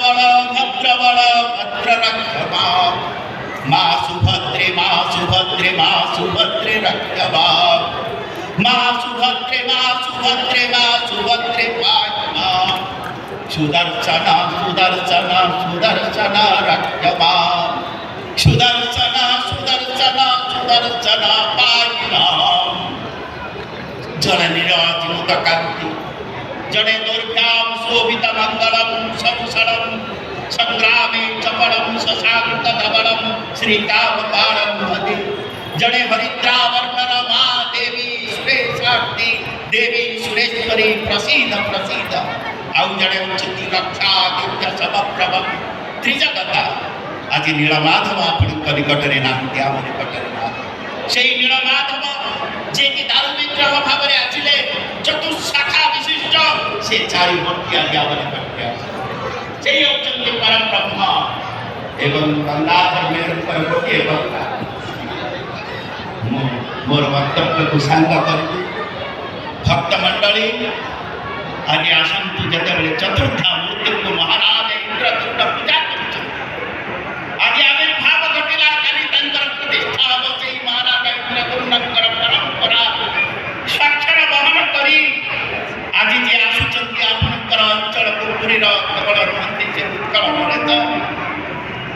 भद्रबल भद्रबल भद्र रक्षमा माँ सुभद्रे माँ सुभद्रे माँ सुभद्रे रक्षमा माँ सुभद्रे माँ सुभद्रे माँ सुभद्रे पायमा सुदर्शना सुदर्शना सुदर्शना रक्षमा सुदर्शना सुदर्शना सुदर्शना पायमा जन निराजित कांति जने दुर्भ्याम शोभित मंगलम संसरम संग्रामे चपलम शशांक धवलम श्रीकामपालम भजे जने हरिद्रावर्णन मां देवी सुरेशाक्ति देवी सुरेश्वरी प्रसीद प्रसीद आउ जने उच्चति रक्षा दिव्य समप्रभ त्रिजगता आज नीलमाधव आपण निकटरे नाहंती आम निकटरे ना सेई नीलमाधव जे कि दारू विग्रह भाव में आसिले चतुशाखा विशिष्ट से चारि मूर्ति आदि आम निकटरे से होती परम ब्रह्म एवं गंगाधर मेहर गोटे बक्ता मोर वक्तव्य को सांग कर भक्त मंडली आज आसतु जो चतुर्था